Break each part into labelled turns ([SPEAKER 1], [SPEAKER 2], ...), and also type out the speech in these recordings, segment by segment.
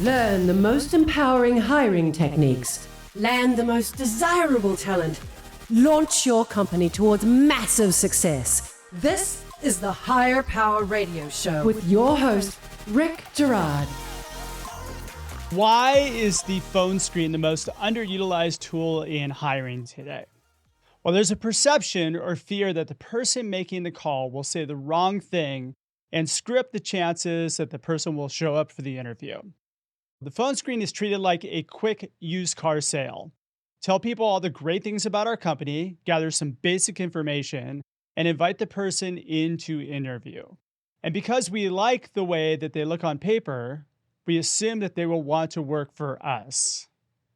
[SPEAKER 1] Learn the most empowering hiring techniques. Land the most desirable talent. Launch your company towards massive success. This is the Higher Power Radio Show with your host, Girard.
[SPEAKER 2] Why is the phone screen the most underutilized tool in hiring today? Well, there's a perception or fear that the person making the call will say the wrong thing and screw up the chances that the person will show up for the interview. The phone screen is treated like a quick used car sale. Tell people all the great things about our company, gather some basic information, and invite the person in to interview. And because we like the way that they look on paper, we assume that they will want to work for us.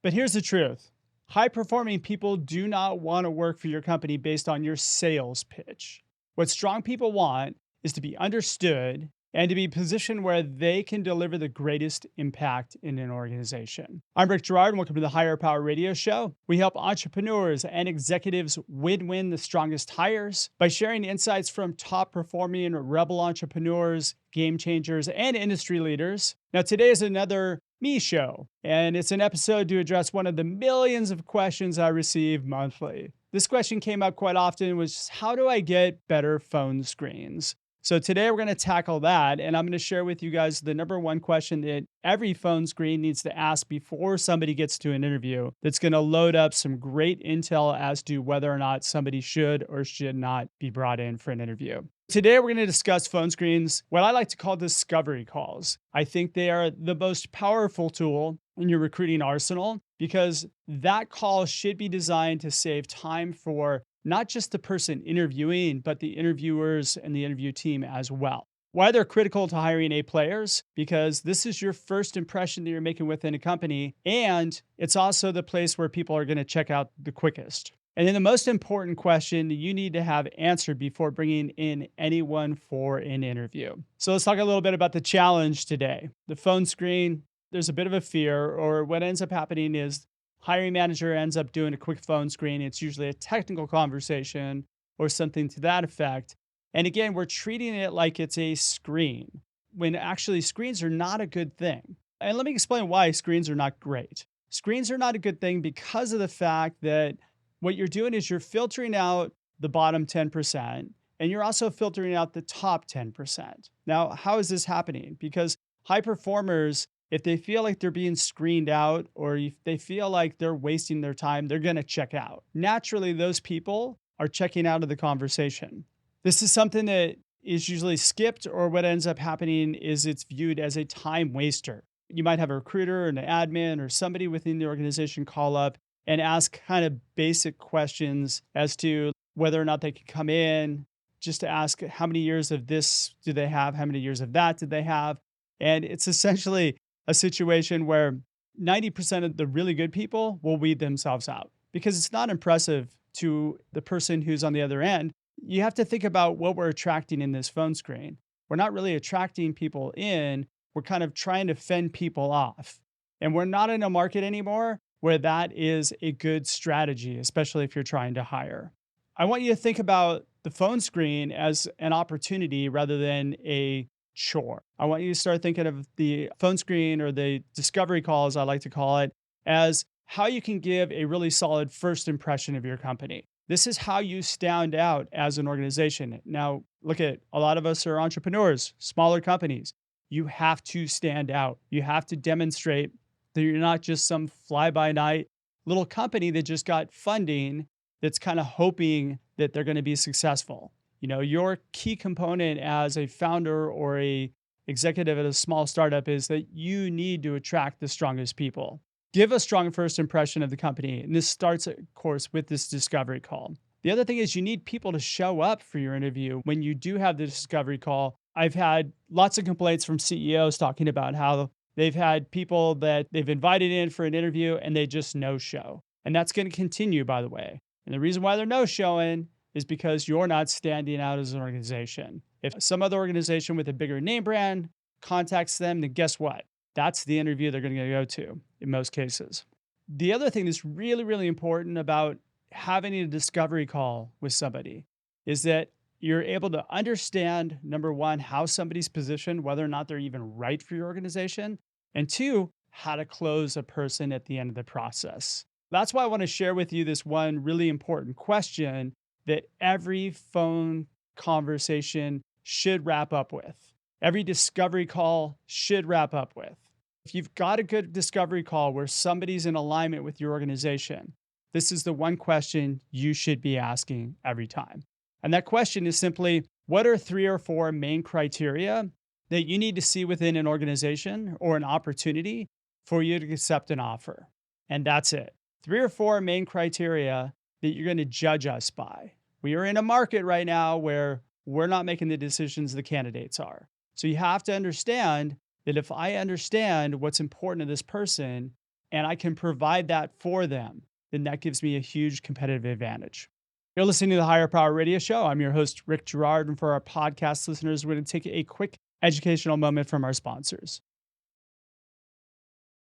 [SPEAKER 2] But here's the truth. High-performing people do not want to work for your company based on your sales pitch. What strong people want is to be understood and to be positioned where they can deliver the greatest impact in an organization. I'm Girard, and welcome to the Higher Power Radio Show. We help entrepreneurs and executives win the strongest hires by sharing insights from top-performing rebel entrepreneurs, game changers, and industry leaders. Now, today is another me show, and it's an episode to address one of the millions of questions I receive monthly. This question came up quite often, was how do I get better phone screens? So today we're going to tackle that, and I'm going to share with you guys the number one question that every phone screen needs to ask before somebody gets to an interview that's going to load up some great intel as to whether or not somebody should or should not be brought in for an interview. Today we're going to discuss phone screens, what I like to call discovery calls. I think they are the most powerful tool in your recruiting arsenal because that call should be designed to save time for not just the person interviewing, but the interviewers and the interview team as well. Why they're critical to hiring A players? Because this is your first impression that you're making within a company, and it's also the place where people are going to check out the quickest. And then the most important question you need to have answered before bringing in anyone for an interview. So let's talk a little bit about the challenge today. The phone screen, there's a bit of a fear, or what ends up happening is hiring manager ends up doing a quick phone screen. It's usually a technical conversation or something to that effect. And again, we're treating it like it's a screen when actually screens are not a good thing. And let me explain why screens are not great. Screens are not a good thing because of the fact that what you're doing is you're filtering out the bottom 10%, and you're also filtering out the top 10%. Now, how is this happening? Because high performers, if they feel like they're being screened out or if they feel like they're wasting their time, they're going to check out. Naturally, those people are checking out of the conversation. This is something that is usually skipped, or what ends up happening is it's viewed as a time waster. You might have a recruiter or an admin or somebody within the organization call up and ask kind of basic questions as to whether or not they can come in, just to ask how many years of this do they have, how many years of that did they have. And it's essentially a situation where 90% of the really good people will weed themselves out because it's not impressive to the person who's on the other end. You have to think about what we're attracting in this phone screen. We're not really attracting people in. We're kind of trying to fend people off. And we're not in a market anymore where that is a good strategy, especially if you're trying to hire. I want you to think about the phone screen as an opportunity rather than a chore. I want you to start thinking of the phone screen, or the discovery call, as I like to call it, as how you can give a really solid first impression of your company. This is how you stand out as an organization. Now, look at a lot of us are entrepreneurs, smaller companies. You have to stand out. You have to demonstrate that you're not just some fly-by-night little company that just got funding that's kind of hoping that they're going to be successful. You know, your key component as a founder or a executive at a small startup is that you need to attract the strongest people. Give a strong first impression of the company. And this starts, of course, with this discovery call. The other thing is you need people to show up for your interview when you do have the discovery call. I've had lots of complaints from CEOs talking about how they've had people that they've invited in for an interview and they just no-show. And that's going to continue, by the way. And the reason why they're no-showing is because you're not standing out as an organization. If some other organization with a bigger name brand contacts them, then guess what? That's the interview they're going to go to in most cases. The other thing that's really, really important about having a discovery call with somebody is that you're able to understand, number one, how somebody's positioned, whether or not they're even right for your organization. And two, how to close a person at the end of the process. That's why I want to share with you this one really important question that every phone conversation should wrap up with. Every discovery call should wrap up with. If you've got a good discovery call where somebody's in alignment with your organization, this is the one question you should be asking every time. And that question is simply, what are 3 or 4 main criteria that you need to see within an organization or an opportunity for you to accept an offer? And that's it. 3 or 4 main criteria that you're going to judge us by. We are in a market right now where we're not making the decisions the candidates are. So you have to understand that if I understand what's important to this person and I can provide that for them, then that gives me a huge competitive advantage. You're listening to the Higher Power Radio Show. I'm your host, Rick Girard. And for our podcast listeners, we're going to take a quick educational moment from our sponsors.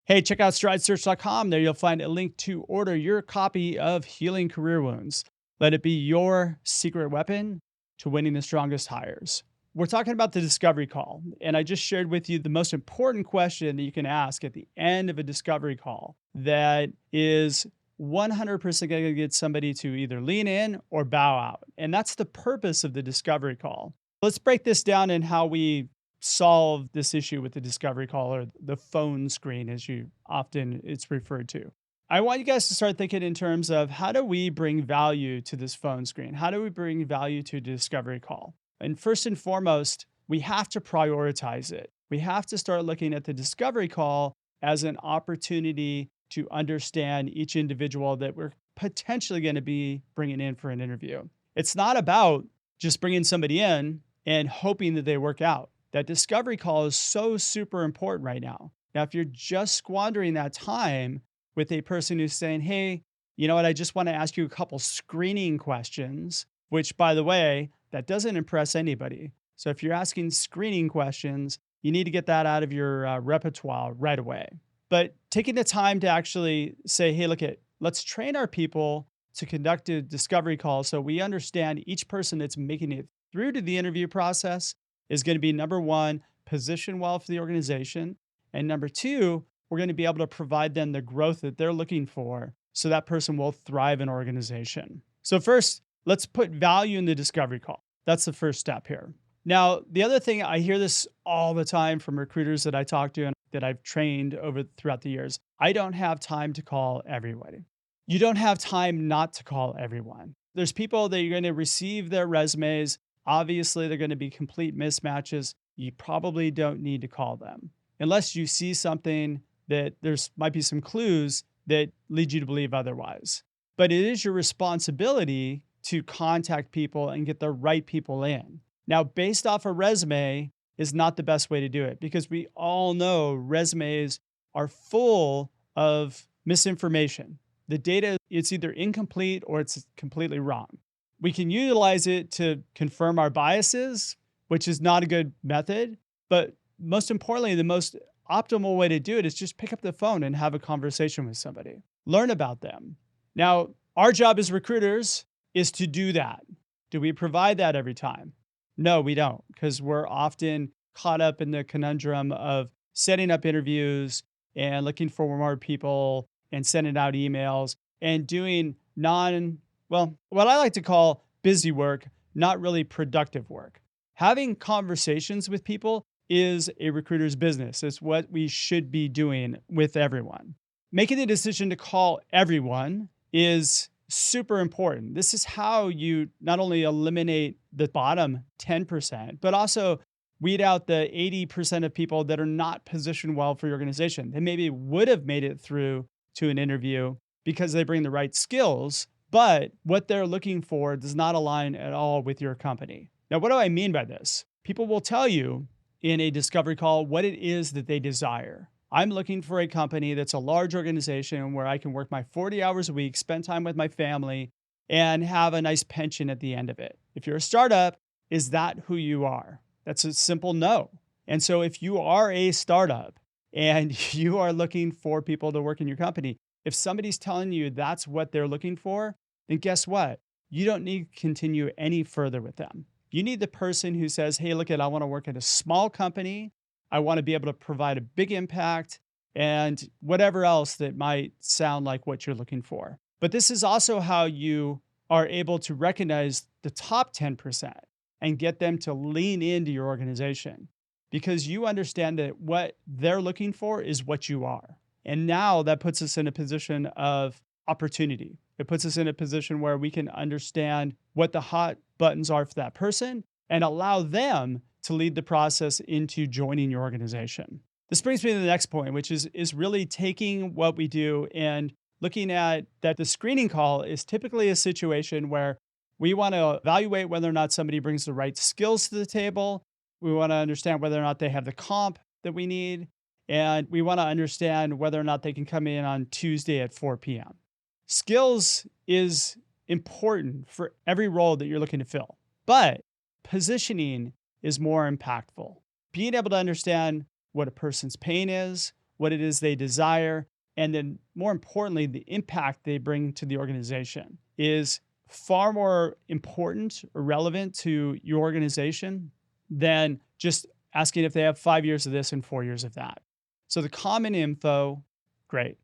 [SPEAKER 2] Hey, check out stridesearch.com. There you'll find a link to order your copy of Healing Career Wounds. Let it be your secret weapon to winning the strongest hires. We're talking about the discovery call, and I just shared with you the most important question that you can ask at the end of a discovery call that is 100% going to get somebody to either lean in or bow out. And that's the purpose of the discovery call. Let's break this down in how we solve this issue with the discovery call, or the phone screen, as it's referred to. I want you guys to start thinking in terms of, how do we bring value to this phone screen? How do we bring value to a discovery call? And first and foremost, we have to prioritize it. We have to start looking at the discovery call as an opportunity to understand each individual that we're potentially going to be bringing in for an interview. It's not about just bringing somebody in and hoping that they work out. That discovery call is so super important right now. Now, if you're just squandering that time with a person who's saying, hey, you know what, I just want to ask you a couple screening questions, which, by the way, that doesn't impress anybody. So if you're asking screening questions, you need to get that out of your repertoire right away. But taking the time to actually say, hey, let's train our people to conduct a discovery call so we understand each person that's making it through to the interview process is going to be, number one, position well for the organization. And number two, we're going to be able to provide them the growth that they're looking for so that person will thrive in organization. So first, let's put value in the discovery call. That's the first step here. Now, the other thing, I hear this all the time from recruiters that I talk to and that I've trained throughout the years. I don't have time to call everybody. You don't have time not to call everyone. There's people that you're going to receive their resumes. Obviously, they're going to be complete mismatches. You probably don't need to call them unless you see something that might be some clues that lead you to believe otherwise. But it is your responsibility to contact people and get the right people in. Now, based off a resume is not the best way to do it, because we all know resumes are full of misinformation. The data, it's either incomplete or it's completely wrong. We can utilize it to confirm our biases, which is not a good method. But most importantly, the most optimal way to do it is just pick up the phone and have a conversation with somebody. Learn about them. Now, our job as recruiters is to do that. Do we provide that every time? No, we don't, because we're often caught up in the conundrum of setting up interviews and looking for more people and sending out emails and doing what I like to call busy work, not really productive work. Having conversations with people is a recruiter's business. It's what we should be doing with everyone. Making the decision to call everyone is super important. This is how you not only eliminate the bottom 10%, but also weed out the 80% of people that are not positioned well for your organization. They maybe would have made it through to an interview because they bring the right skills, but what they're looking for does not align at all with your company. Now, what do I mean by this? People will tell you in a discovery call what it is that they desire. I'm looking for a company that's a large organization where I can work my 40 hours a week, spend time with my family, and have a nice pension at the end of it. If you're a startup, is that who you are? That's a simple no. And so if you are a startup and you are looking for people to work in your company, if somebody's telling you that's what they're looking for, then guess what? You don't need to continue any further with them. You need the person who says, hey, I want to work at a small company. I want to be able to provide a big impact, and whatever else that might sound like what you're looking for. But this is also how you are able to recognize the top 10% and get them to lean into your organization because you understand that what they're looking for is what you are. And now that puts us in a position of opportunity. It puts us in a position where we can understand what the hot buttons are for that person and allow them to lead the process into joining your organization. This brings me to the next point, which is really taking what we do and looking at that the screening call is typically a situation where we want to evaluate whether or not somebody brings the right skills to the table. We want to understand whether or not they have the comp that we need. And we want to understand whether or not they can come in on Tuesday at 4 p.m. Skills is important for every role that you're looking to fill, but positioning is more impactful. Being able to understand what a person's pain is, what it is they desire, and then more importantly, the impact they bring to the organization is far more important or relevant to your organization than just asking if they have 5 years of this and 4 years of that. So the common info, great.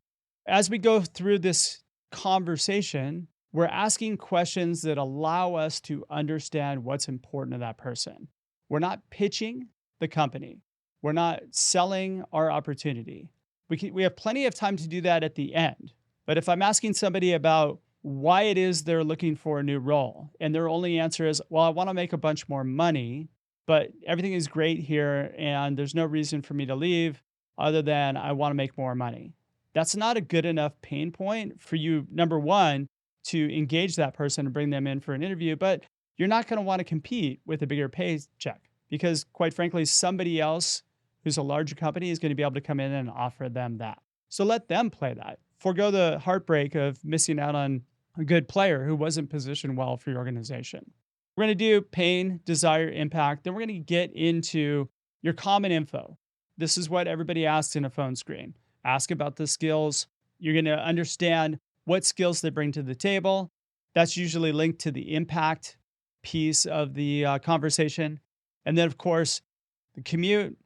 [SPEAKER 2] As we go through this conversation, we're asking questions that allow us to understand what's important to that person. We're not pitching the company. We're not selling our opportunity. We have plenty of time to do that at the end. But if I'm asking somebody about why it is they're looking for a new role, and their only answer is, well, I want to make a bunch more money, but everything is great here, and there's no reason for me to leave other than I want to make more money. That's not a good enough pain point for you, number one, to engage that person and bring them in for an interview, but you're not going to want to compete with a bigger paycheck because, quite frankly, somebody else who's a larger company is going to be able to come in and offer them that. So let them play that. Forgo the heartbreak of missing out on a good player who wasn't positioned well for your organization. We're going to do pain, desire, impact. Then we're going to get into your common info. This is what everybody asks in a phone screen. Ask about the skills. You're going to understand what skills they bring to the table. That's usually linked to the impact piece of the conversation. And then, of course, the commute,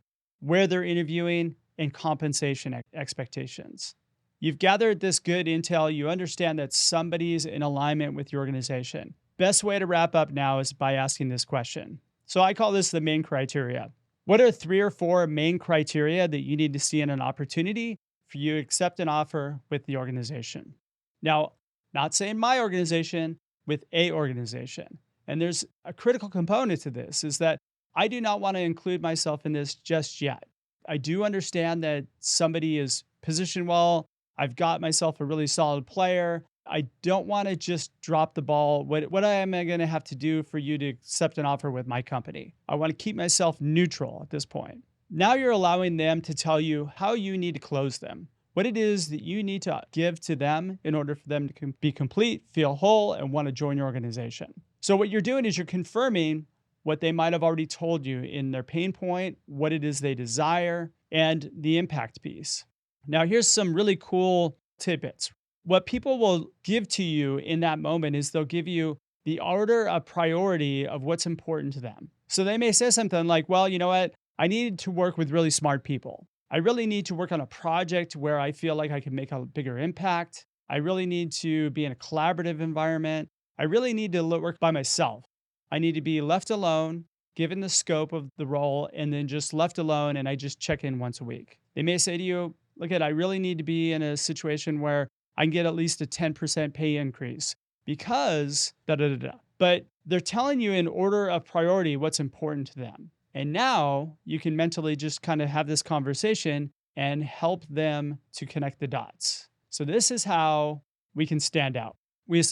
[SPEAKER 2] where they're interviewing, and compensation expectations. You've gathered this good intel. You understand that somebody's in alignment with your organization. Best way to wrap up now is by asking this question. So I call this the main criteria. What are 3 or 4 main criteria that you need to see in an opportunity for you to accept an offer with the organization? Now, not saying my organization, with a organization. And there's a critical component to this is that I do not want to include myself in this just yet. I do understand that somebody is positioned well. I've got myself a really solid player. I don't want to just drop the ball. What am I going to have to do for you to accept an offer with my company? I want to keep myself neutral at this point. Now you're allowing them to tell you how you need to close them, what it is that you need to give to them in order for them to be complete, feel whole, and want to join your organization. So what you're doing is you're confirming what they might have already told you in their pain point, what it is they desire, and the impact piece. Now, here's some really cool tidbits. What people will give to you in that moment is they'll give you the order of priority of what's important to them. So they may say something like, well, you know what? I need to work with really smart people. I really need to work on a project where I feel like I can make a bigger impact. I really need to be in a collaborative environment. I really need to work by myself. I need to be left alone, given the scope of the role, and then just left alone, and I just check in once a week. They may say to you, look, I really need to be in a situation where I can get at least a 10% pay increase because da-da-da-da. But they're telling you in order of priority what's important to them. And now you can mentally just kind of have this conversation and help them to connect the dots. So this is how we can stand out. We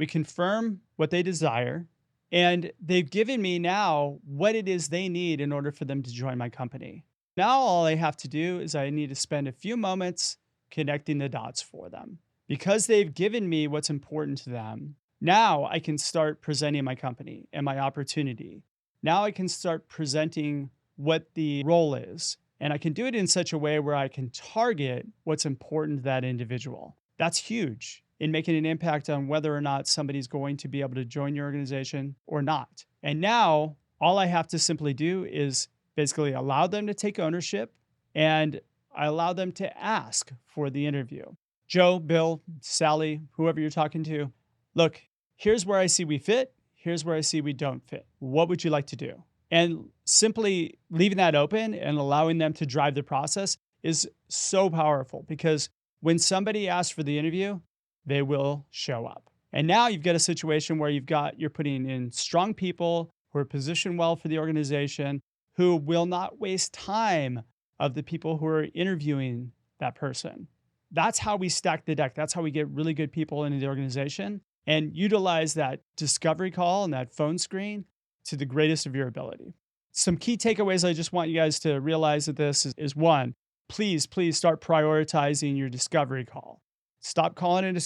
[SPEAKER 2] confirm what they desire, and they've given me now what it is they need in order for them to join my company. Now all I have to do is I need to spend a few moments connecting the dots for them. Because they've given me what's important to them, now I can start presenting my company and my opportunity. Now I can start presenting what the role is. And I can do it in such a way where I can target what's important to that individual. That's huge in making an impact on whether or not somebody's going to be able to join your organization or not. And now all I have to simply do is basically allow them to take ownership, and I allow them to ask for the interview. Joe, Bill, Sally, whoever you're talking to, look, here's where I see we fit. Here's where I see we don't fit. What would you like to do? And simply leaving that open and allowing them to drive the process is so powerful, because when somebody asks for the interview, they will show up. And now you've got a situation where you're putting in strong people who are positioned well for the organization, who will not waste time of the people who are interviewing that person. That's how we stack the deck. That's how we get really good people into the organization and utilize that discovery call and that phone screen to the greatest of your ability. Some key takeaways I just want you guys to realize that this is one, please start prioritizing your discovery call. Stop calling it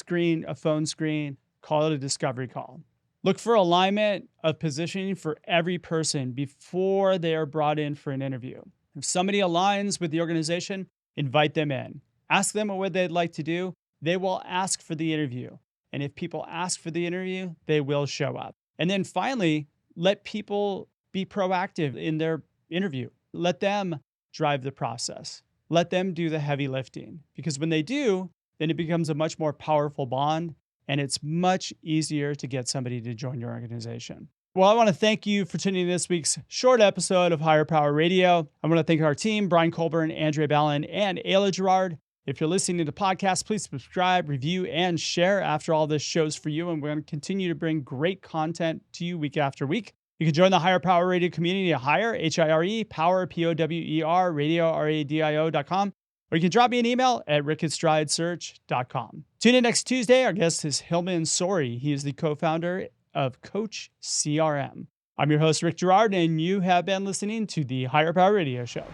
[SPEAKER 2] a phone screen, call it a discovery call. Look for alignment of positioning for every person before they are brought in for an interview. If somebody aligns with the organization, invite them in. Ask them what they'd like to do. They will ask for the interview. And if people ask for the interview, they will show up. And then finally, let people be proactive in their interview. Let them drive the process. Let them do the heavy lifting. Because when they do, then it becomes a much more powerful bond, and it's much easier to get somebody to join your organization. Well, I want to thank you for tuning in this week's short episode of Higher Power Radio. I want to thank our team, Brian Colburn, Andrea Ballin, and Ayla Girard. If you're listening to the podcast, please subscribe, review, and share. After all, this show's for you, and we're going to continue to bring great content to you week after week. You can join the Higher Power Radio community at Higher, H-I-R-E, Power, P-O-W-E-R, radio, R-A-D-I-O.com. Or you can drop me an email at rickatstridesearch.com. Tune in next Tuesday. Our guest is Hilman Sori. He is the co-founder of Coach CRM. I'm your host, Rick Girard, and you have been listening to the Higher Power Radio Show.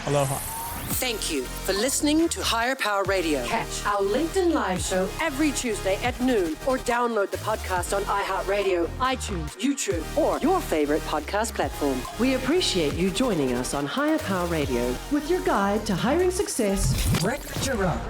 [SPEAKER 2] Aloha.
[SPEAKER 1] Thank you for listening to Higher Power Radio. Catch our LinkedIn Live show every Tuesday at noon, or download the podcast on iHeartRadio, iTunes, YouTube, or your favorite podcast platform. We appreciate you joining us on Higher Power Radio with your guide to hiring success, Rick Girard.